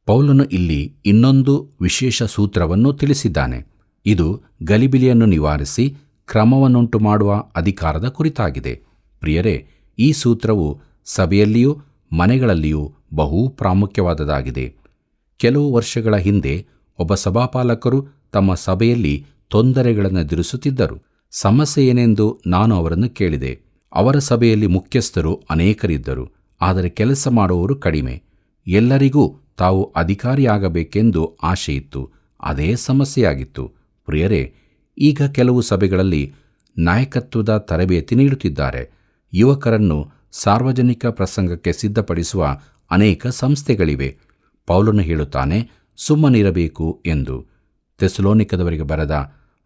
ಪೌಲನು ಇಲ್ಲಿ ಇನ್ನೊಂದು ವಿಶೇಷ ಸೂತ್ರವನ್ನು ತಿಳಿಸಿದ್ದಾನೆ. ಇದು ಗಲಿಬಿಲಿಯನ್ನು ನಿವಾರಿಸಿ ಕ್ರಮವನ್ನುಂಟು ಮಾಡುವ ಅಧಿಕಾರದ ಕುರಿತಾಗಿದೆ. ಪ್ರಿಯರೇ, ಈ ಸೂತ್ರವು ಸಭೆಯಲ್ಲಿಯೂ ಮನೆಗಳಲ್ಲಿಯೂ ಬಹು ಪ್ರಾಮುಖ್ಯವಾದದ್ದಾಗಿದೆ. ಕೆಲವು ವರ್ಷಗಳ ಹಿಂದೆ ಒಬ್ಬ ಸಭಾಪಾಲಕರು ತಮ್ಮ ಸಭೆಯಲ್ಲಿ ತೊಂದರೆಗಳನ್ನು ಎದುರಿಸುತ್ತಿದ್ದರು. ಸಮಸ್ಯೆ ಏನೆಂದು ನಾನು ಅವರನ್ನು ಕೇಳಿದೆ. ಅವರ ಸಭೆಯಲ್ಲಿ ಮುಖ್ಯಸ್ಥರು ಅನೇಕರಿದ್ದರು, ಆದರೆ ಕೆಲಸ ಮಾಡುವವರು ಕಡಿಮೆ. ಎಲ್ಲರಿಗೂ ತಾವು ಅಧಿಕಾರಿಯಾಗಬೇಕೆಂದು ಆಶೆಯಿತ್ತು. ಅದೇ ಸಮಸ್ಯೆಯಾಗಿತ್ತು. ಪ್ರಿಯರೇ, ಈಗ ಕೆಲವು ಸಭೆಗಳಲ್ಲಿ ನಾಯಕತ್ವದ ತರಬೇತಿ ನೀಡುತ್ತಿದ್ದಾರೆ. ಯುವಕರನ್ನು ಸಾರ್ವಜನಿಕ ಪ್ರಸಂಗಕ್ಕೆ ಸಿದ್ಧಪಡಿಸುವ ಅನೇಕ ಸಂಸ್ಥೆಗಳಿವೆ. ಪೌಲನು ಹೇಳುತ್ತಾನೆ, ಸುಮ್ಮನಿರಬೇಕು ಎಂದು. ಥೆಸಲೋನಿಕದವರಿಗೆ ಬರೆದ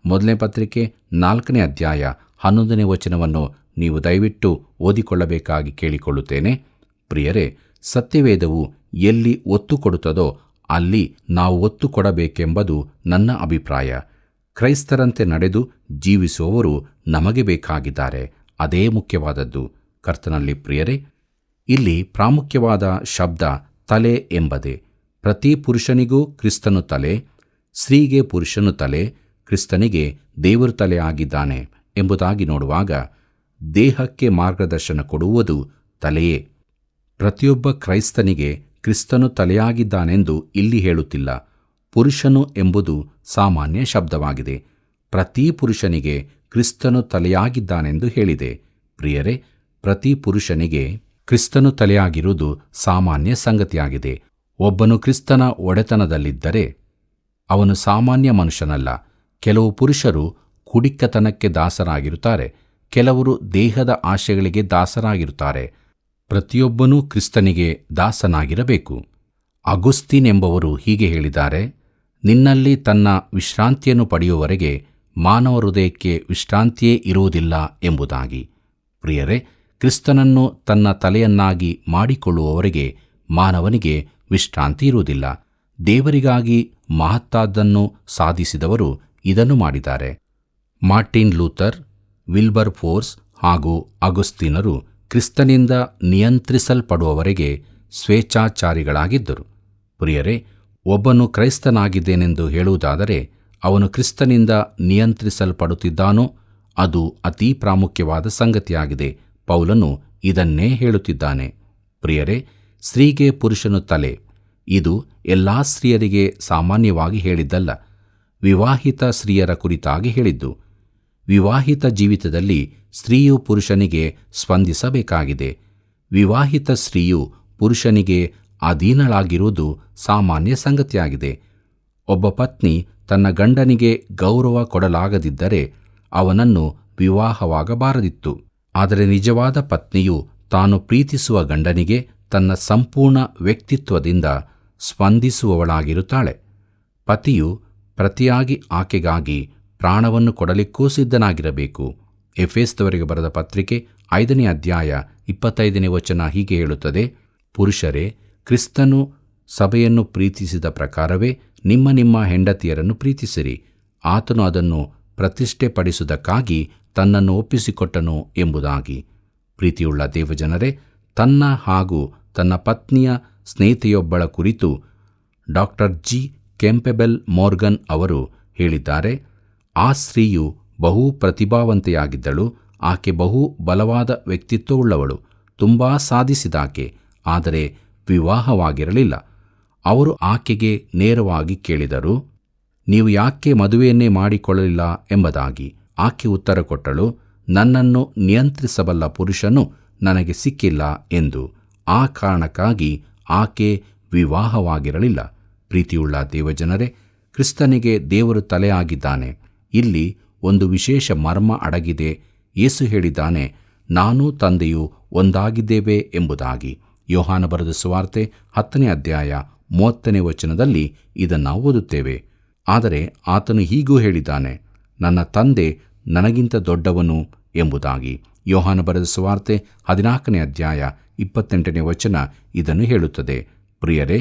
ಮೊದಲನೇ ಪತ್ರಿಕೆ 4ನೇ ಅಧ್ಯಾಯ 11ನೇ ವಚನವನ್ನು ನೀವು ದಯವಿಟ್ಟು ಓದಿಕೊಳ್ಳಬೇಕಾಗಿ ಕೇಳಿಕೊಳ್ಳುತ್ತೇನೆ. ಪ್ರಿಯರೇ, ಸತ್ಯವೇದವು ಎಲ್ಲಿ ಒತ್ತು ಕೊಡುತ್ತದೋ ಅಲ್ಲಿ ನಾವು ಒತ್ತು ಕೊಡಬೇಕೆಂಬುದು ನನ್ನ ಅಭಿಪ್ರಾಯ. ಕ್ರೈಸ್ತರಂತೆ ನಡೆದು ಜೀವಿಸುವವರು ನಮಗೆ ಬೇಕಾಗಿದ್ದಾರೆ. ಅದೇ ಮುಖ್ಯವಾದದ್ದು. ಕರ್ತನಲ್ಲಿ ಪ್ರಿಯರೇ, ಇಲ್ಲಿ ಪ್ರಾಮುಖ್ಯವಾದ ಶಬ್ದ ತಲೆ ಎಂಬುದೇ. ಪ್ರತಿ ಪುರುಷನಿಗೂ ಕ್ರಿಸ್ತನು ತಲೆ, ಸ್ತ್ರೀಗೆ ಪುರುಷನು ತಲೆ, ಕ್ರಿಸ್ತನಿಗೆ ದೇವರು ತಲೆ ಆಗಿದ್ದಾನೆ ಎಂಬುದಾಗಿ ನೋಡುವಾಗ ದೇಹಕ್ಕೆ ಮಾರ್ಗದರ್ಶನ ಕೊಡುವುದು ತಲೆಯೇ. ಪ್ರತಿಯೊಬ್ಬ ಕ್ರೈಸ್ತನಿಗೆ ಕ್ರಿಸ್ತನು ತಲೆಯಾಗಿದ್ದಾನೆಂದು ಇಲ್ಲಿ ಹೇಳುತ್ತಿಲ್ಲ. ಪುರುಷನು ಎಂಬುದು ಸಾಮಾನ್ಯ ಶಬ್ದವಾಗಿದೆ. ಪ್ರತಿ ಪುರುಷನಿಗೆ ಕ್ರಿಸ್ತನು ತಲೆಯಾಗಿದ್ದಾನೆಂದು ಹೇಳಿದೆ. ಪ್ರಿಯರೇ, ಪ್ರತಿ ಪುರುಷನಿಗೆ ಕ್ರಿಸ್ತನು ತಲೆಯಾಗಿರುವುದು ಸಾಮಾನ್ಯ ಸಂಗತಿಯಾಗಿದೆ. ಒಬ್ಬನು ಕ್ರಿಸ್ತನ ಒಡೆತನದಲ್ಲಿದ್ದರೆ ಅವನು ಸಾಮಾನ್ಯ ಮನುಷ್ಯನಲ್ಲ. ಕೆಲವು ಪುರುಷರು ಕುಡಿಕತನಕ್ಕೆ ದಾಸರಾಗಿರುತ್ತಾರೆ, ಕೆಲವರು ದೇಹದ ಆಶೆಗಳಿಗೆ ದಾಸರಾಗಿರುತ್ತಾರೆ. ಪ್ರತಿಯೊಬ್ಬನೂ ಕ್ರಿಸ್ತನಿಗೆ ದಾಸನಾಗಿರಬೇಕು. ಅಗುಸ್ತೀನ್ ಎಂಬವರು ಹೀಗೆ ಹೇಳಿದ್ದಾರೆ, ನಿನ್ನಲ್ಲಿ ತನ್ನ ವಿಶ್ರಾಂತಿಯನ್ನು ಪಡೆಯುವವರೆಗೆ ಮಾನವ ಹೃದಯಕ್ಕೆ ವಿಶ್ರಾಂತಿಯೇ ಇರುವುದಿಲ್ಲ ಎಂಬುದಾಗಿ. ಪ್ರಿಯರೇ, ಕ್ರಿಸ್ತನನ್ನು ತನ್ನ ತಲೆಯನ್ನಾಗಿ ಮಾಡಿಕೊಳ್ಳುವವರೆಗೆ ಮಾನವನಿಗೆ ವಿಶ್ರಾಂತಿ ಇರುವುದಿಲ್ಲ. ದೇವರಿಗಾಗಿ ಮಹತ್ತಾದ್ದನ್ನು ಸಾಧಿಸಿದವರು ಇದನ್ನು ಮಾಡಿದ್ದಾರೆ. ಮಾರ್ಟಿನ್ ಲೂಥರ್, ವಿಲ್ಬರ್ ಫೋರ್ಸ್ ಹಾಗೂ ಅಗುಸ್ತೀನರು ಕ್ರಿಸ್ತನಿಂದ ನಿಯಂತ್ರಿಸಲ್ಪಡುವವರೆಗೆ ಸ್ವೇಚ್ಛಾಚಾರಿಗಳಾಗಿದ್ದರು. ಪ್ರಿಯರೇ, ಒಬ್ಬನು ಕ್ರೈಸ್ತನಾಗಿದ್ದೇನೆಂದು ಹೇಳುವುದಾದರೆ ಅವನು ಕ್ರಿಸ್ತನಿಂದ ನಿಯಂತ್ರಿಸಲ್ಪಡುತ್ತಿದ್ದಾನೋ ಅದು ಅತೀ ಪ್ರಾಮುಖ್ಯವಾದ ಸಂಗತಿಯಾಗಿದೆ. ಪೌಲನು ಇದನ್ನೇ ಹೇಳುತ್ತಿದ್ದಾನೆ. ಪ್ರಿಯರೇ, ಸ್ತ್ರೀಗೆ ಪುರುಷನು ತಲೆ. ಇದು ಎಲ್ಲಾ ಸ್ತ್ರೀಯರಿಗೆ ಸಾಮಾನ್ಯವಾಗಿ ಹೇಳಿದ್ದಲ್ಲ, ವಿವಾಹಿತ ಸ್ತ್ರೀಯರ ಕುರಿತಾಗಿ ಹೇಳಿದ್ದು. ವಿವಾಹಿತ ಜೀವಿತದಲ್ಲಿ ಸ್ತ್ರೀಯು ಪುರುಷನಿಗೆ ಸ್ಪಂದಿಸಬೇಕಾಗಿದೆ. ವಿವಾಹಿತ ಸ್ತ್ರೀಯು ಪುರುಷನಿಗೆ ಅಧೀನಳಾಗಿರುವುದು ಸಾಮಾನ್ಯ ಸಂಗತಿಯಾಗಿದೆ. ಒಬ್ಬ ಪತ್ನಿ ತನ್ನ ಗಂಡನಿಗೆ ಗೌರವ ಕೊಡಲಾಗದಿದ್ದರೆ ಅವನನ್ನು ವಿವಾಹವಾಗಬಾರದಿತ್ತು. ಆದರೆ ನಿಜವಾದ ಪತ್ನಿಯು ತಾನು ಪ್ರೀತಿಸುವ ಗಂಡನಿಗೆ ತನ್ನ ಸಂಪೂರ್ಣ ವ್ಯಕ್ತಿತ್ವದಿಂದ ಸ್ಪಂದಿಸುವವಳಾಗಿರುತ್ತಾಳೆ. ಪತಿಯು ಪ್ರತಿಯಾಗಿ ಆಕೆಗಾಗಿ ಪ್ರಾಣವನ್ನು ಕೊಡಲಿಕ್ಕೂ ಸಿದ್ಧನಾಗಿರಬೇಕು. ಎಫೆಸದವರಿಗೆ ಬರೆದ ಪತ್ರಿಕೆ 5ನೇ ಅಧ್ಯಾಯ 25ನೇ ವಚನ ಹೀಗೆ ಹೇಳುತ್ತದೆ, ಪುರುಷರೇ, ಕ್ರಿಸ್ತನು ಸಭೆಯನ್ನು ಪ್ರೀತಿಸಿದ ಪ್ರಕಾರವೇ ನಿಮ್ಮ ನಿಮ್ಮ ಹೆಂಡತಿಯರನ್ನು ಪ್ರೀತಿಸಿರಿ. ಆತನು ಅದನ್ನು ಪ್ರತಿಷ್ಠೆಪಡಿಸುವುದಕ್ಕಾಗಿ ತನ್ನನ್ನು ಒಪ್ಪಿಸಿಕೊಟ್ಟನು ಎಂಬುದಾಗಿ. ಪ್ರೀತಿಯುಳ್ಳ ದೇವಜನರೇ, ತನ್ನ ಹಾಗೂ ತನ್ನ ಪತ್ನಿಯ ಸ್ನೇಹಿತೆಯೊಬ್ಬಳ ಕುರಿತು ಡಾಕ್ಟರ್ ಜಿ ಕೆಂಪೆಬೆಲ್ ಮೋರ್ಗನ್ ಅವರು ಹೇಳಿದ್ದಾರೆ, ಆ ಸ್ತ್ರೀಯು ಬಹು ಪ್ರತಿಭಾವಂತೆಯಾಗಿದ್ದಳು. ಆಕೆ ಬಹು ಬಲವಾದ ವ್ಯಕ್ತಿತ್ವವುಳ್ಳವಳು, ತುಂಬ ಸಾಧಿಸಿದಾಕೆ, ಆದರೆ ವಿವಾಹವಾಗಿರಲಿಲ್ಲ. ಅವರು ಆಕೆಗೆ ನೇರವಾಗಿ ಕೇಳಿದರು, ನೀವು ಯಾಕೆ ಮದುವೆಯನ್ನೇ ಮಾಡಿಕೊಳ್ಳಲಿಲ್ಲ ಎಂಬುದಾಗಿ. ಆಕೆ ಉತ್ತರ ಕೊಟ್ಟಳು, ನನ್ನನ್ನು ನಿಯಂತ್ರಿಸಬಲ್ಲ ಪುರುಷನು ನನಗೆ ಸಿಕ್ಕಿಲ್ಲ ಎಂದು. ಆ ಕಾರಣಕ್ಕಾಗಿ ಆಕೆ ವಿವಾಹವಾಗಿರಲಿಲ್ಲ. ಪ್ರೀತಿಯುಳ್ಳ ದೇವಜನರೇ, ಕ್ರಿಸ್ತನಿಗೆ ದೇವರು ತಲೆಯಾಗಿದ್ದಾನೆ. ಇಲ್ಲಿ ಒಂದು ವಿಶೇಷ ಮರ್ಮ ಅಡಗಿದೆ. ಯೇಸು ಹೇಳಿದ್ದಾನೆ, ನಾನೂ ತಂದೆಯೂ ಒಂದಾಗಿದ್ದೇವೆ ಎಂಬುದಾಗಿ. ಯೋಹಾನ ಬರೆದ ಸುವಾರ್ತೆ 10ನೇ ಅಧ್ಯಾಯ 30ನೇ ವಚನದಲ್ಲಿ ಇದನ್ನು ಓದುತ್ತೇವೆ. ಆದರೆ ಆತನು ಹೀಗೂ ಹೇಳಿದ್ದಾನೆ, ನನ್ನ ತಂದೆ ನನಗಿಂತ ದೊಡ್ಡವನು ಎಂಬುದಾಗಿ. ಯೋಹಾನ ಬರೆದ ಸುವಾರ್ತೆ 14ನೇ ಅಧ್ಯಾಯ 28ನೇ ವಚನ ಇದನ್ನು ಹೇಳುತ್ತದೆ. ಪ್ರಿಯರೇ,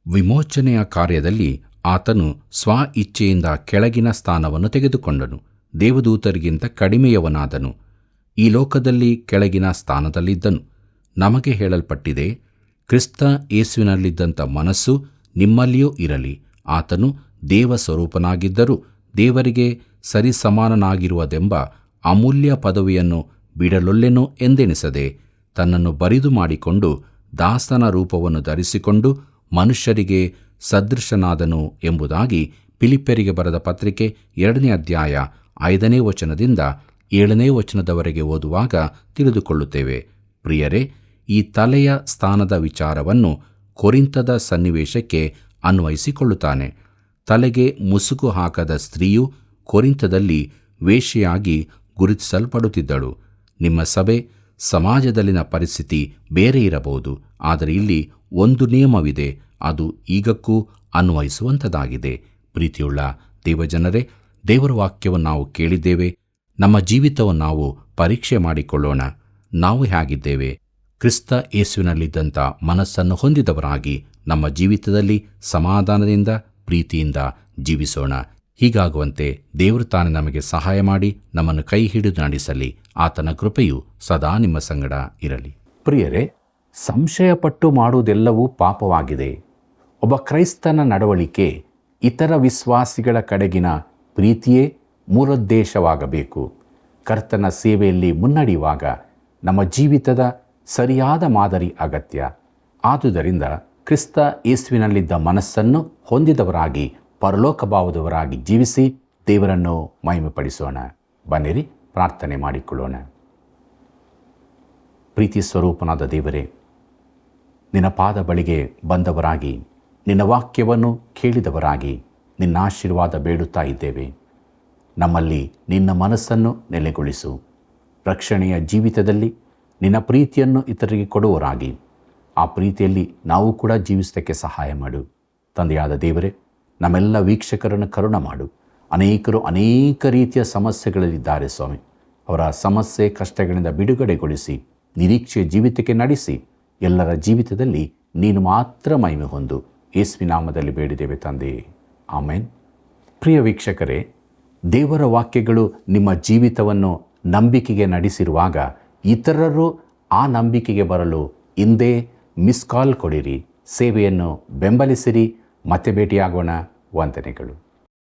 ವಿಮೋಚನೆಯ ಕಾರ್ಯದಲ್ಲಿ ಆತನು ಸ್ವ ಇಚ್ಛೆಯಿಂದ ಕೆಳಗಿನ ಸ್ಥಾನವನ್ನು ತೆಗೆದುಕೊಂಡನು. ದೇವದೂತರಿಗಿಂತ ಕಡಿಮೆಯವನಾದನು. ಈ ಲೋಕದಲ್ಲಿ ಕೆಳಗಿನ ಸ್ಥಾನದಲ್ಲಿದ್ದನು. ನಮಗೆ ಹೇಳಲ್ಪಟ್ಟಿದೆ, ಕ್ರಿಸ್ತ ಯೇಸುವಿನಲ್ಲಿದ್ದಂಥ ಮನಸ್ಸು ನಿಮ್ಮಲ್ಲಿಯೂ ಇರಲಿ. ಆತನು ದೇವ ಸ್ವರೂಪನಾಗಿದ್ದರೂ ದೇವರಿಗೆ ಸರಿಸಮಾನನಾಗಿರುವುದೆಂಬ ಅಮೂಲ್ಯ ಪದವಿಯನ್ನು ಬಿಡಲೊಲ್ಲೆನೋ ಎಂದೆಣಿಸದೆ ತನ್ನನ್ನು ಬರಿದು ಮಾಡಿಕೊಂಡು ದಾಸನ ರೂಪವನ್ನು ಧರಿಸಿಕೊಂಡು ಮನುಷ್ಯರಿಗೆ ಸದೃಶನಾದನು ಎಂಬುದಾಗಿ ಫಿಲಿಪ್ಯರಿಗೆ ಬರೆದ ಪತ್ರಿಕೆ 2ನೇ ಅಧ್ಯಾಯ 5ನೇ ವಚನದಿಂದ 7ನೇ ವಚನದವರೆಗೆ ಓದುವಾಗ ತಿಳಿದುಕೊಳ್ಳುತ್ತೇವೆ. ಪ್ರಿಯರೇ, ಈ ತಲೆಯ ಸ್ಥಾನದ ವಿಚಾರವನ್ನು ಕೊರಿಂಥದ ಸನ್ನಿವೇಶಕ್ಕೆ ಅನ್ವಯಿಸಿಕೊಳ್ಳುತ್ತಾನೆ. ತಲೆಗೆ ಮುಸುಕು ಹಾಕದ ಸ್ತ್ರೀಯು ಕೊರಿಂಥದಲ್ಲಿ ವೇಶ್ಯೆಯಾಗಿ ಗುರುತಿಸಲ್ಪಡುತ್ತಿದ್ದಳು. ನಿಮ್ಮ ಸಭೆ ಸಮಾಜದಲ್ಲಿನ ಪರಿಸ್ಥಿತಿ ಬೇರೆ ಇರಬಹುದು, ಆದರೆ ಇಲ್ಲಿ ಒಂದು ನಿಯಮವಿದೆ, ಅದು ಈಗಕ್ಕೂ ಅನ್ವಯಿಸುವಂಥದ್ದಾಗಿದೆ. ಪ್ರೀತಿಯುಳ್ಳ ದೇವಜನರೇ, ದೇವರ ವಾಕ್ಯವನ್ನು ನಾವು ಕೇಳಿದ್ದೇವೆ. ನಮ್ಮ ಜೀವಿತವನ್ನು ನಾವು ಪರೀಕ್ಷೆ ಮಾಡಿಕೊಳ್ಳೋಣ. ನಾವು ಹೇಗಿದ್ದೇವೆ? ಕ್ರಿಸ್ತ ಯೇಸುವಿನಲ್ಲಿದ್ದಂಥ ಮನಸ್ಸನ್ನು ಹೊಂದಿದವರಾಗಿ ನಮ್ಮ ಜೀವಿತದಲ್ಲಿ ಸಮಾಧಾನದಿಂದ ಪ್ರೀತಿಯಿಂದ ಜೀವಿಸೋಣ. ಹೀಗಾಗುವಂತೆ ದೇವರು ತಾನೇ ನಮಗೆ ಸಹಾಯ ಮಾಡಿ ನಮ್ಮನ್ನು ಕೈ ಹಿಡಿದು ನಡೆಸಲಿ. ಆತನ ಕೃಪೆಯು ಸದಾ ನಿಮ್ಮ ಸಂಗಡ ಇರಲಿ. ಪ್ರಿಯರೇ, ಸಂಶಯಪಟ್ಟು ಮಾಡುವುದೆಲ್ಲವೂ ಪಾಪವಾಗಿದೆ. ಒಬ್ಬ ಕ್ರೈಸ್ತನ ನಡವಳಿಕೆ ಇತರ ವಿಶ್ವಾಸಿಗಳ ಕಡೆಗಿನ ಪ್ರೀತಿಯೇ ಮೂಲೋದ್ದೇಶವಾಗಬೇಕು. ಕರ್ತನ ಸೇವೆಯಲ್ಲಿ ಮುನ್ನಡೆಯುವಾಗ ನಮ್ಮ ಜೀವಿತದ ಸರಿಯಾದ ಮಾದರಿ ಅಗತ್ಯ. ಆದುದರಿಂದ ಕ್ರಿಸ್ತ ಯೇಸುವಿನಲ್ಲಿದ್ದ ಮನಸ್ಸನ್ನು ಹೊಂದಿದವರಾಗಿ ಪರಲೋಕ ಭಾವದವರಾಗಿ ಜೀವಿಸಿ ದೇವರನ್ನು ಮಹಿಮೆಪಡಿಸೋಣ. ಬನ್ನಿರಿ, ಪ್ರಾರ್ಥನೆ ಮಾಡಿಕೊಳ್ಳೋಣ. ಪ್ರೀತಿ ಸ್ವರೂಪನಾದ ದೇವರೇ, ನಿನ್ನ ಪಾದ ಬಳಿಗೆ ಬಂದವರಾಗಿ ನಿನ್ನ ವಾಕ್ಯವನ್ನು ಕೇಳಿದವರಾಗಿ ನಿನ್ನ ಆಶೀರ್ವಾದ ಬೇಡುತ್ತಾ ಇದ್ದೇವೆ. ನಮ್ಮಲ್ಲಿ ನಿನ್ನ ಮನಸ್ಸನ್ನು ನೆಲೆಗೊಳಿಸು. ರಕ್ಷಣೆಯ ಜೀವಿತದಲ್ಲಿ ನಿನ್ನ ಪ್ರೀತಿಯನ್ನು ಇತರರಿಗೆ ಕೊಡುವವರಾಗಿ ಆ ಪ್ರೀತಿಯಲ್ಲಿ ನಾವು ಕೂಡ ಜೀವಿಸೋದಕ್ಕೆ ಸಹಾಯ ಮಾಡು. ತಂದೆಯಾದ ದೇವರೇ, ನಮ್ಮೆಲ್ಲ ವೀಕ್ಷಕರನ್ನು ಕರುಣ ಮಾಡು. ಅನೇಕರು ಅನೇಕ ರೀತಿಯ ಸಮಸ್ಯೆಗಳಲ್ಲಿದ್ದಾರೆ ಸ್ವಾಮಿ. ಅವರ ಸಮಸ್ಯೆ ಕಷ್ಟಗಳಿಂದ ಬಿಡುಗಡೆಗೊಳಿಸಿ ನಿರೀಕ್ಷೆಯ ಜೀವಿತಕ್ಕೆ ನಡೆಸಿ ಎಲ್ಲರ ಜೀವಿತದಲ್ಲಿ ನೀನು ಮಾತ್ರ ಮಹಿಮೆ ಹೊಂದು. ಯೇಸುವಿನ ನಾಮದಲ್ಲಿ ಬೇಡಿದ್ದೇವೆ ತಂದೆ, ಆಮೇನ್. ಪ್ರಿಯ ವೀಕ್ಷಕರೇ, ದೇವರ ವಾಕ್ಯಗಳು ನಿಮ್ಮ ಜೀವಿತವನ್ನು ನಂಬಿಕೆಗೆ ನಡೆಸಿರುವಾಗ ಇತರರು ಆ ನಂಬಿಕೆಗೆ ಬರಲು ಹಿಂದೆ ಮಿಸ್ ಕಾಲ್ ಕೊಡಿರಿ. ಸೇವೆಯನ್ನು ಬೆಂಬಲಿಸಿರಿ. ಮತ್ತೆ ಭೇಟಿಯಾಗೋಣ. ವಂದನೆಗಳು.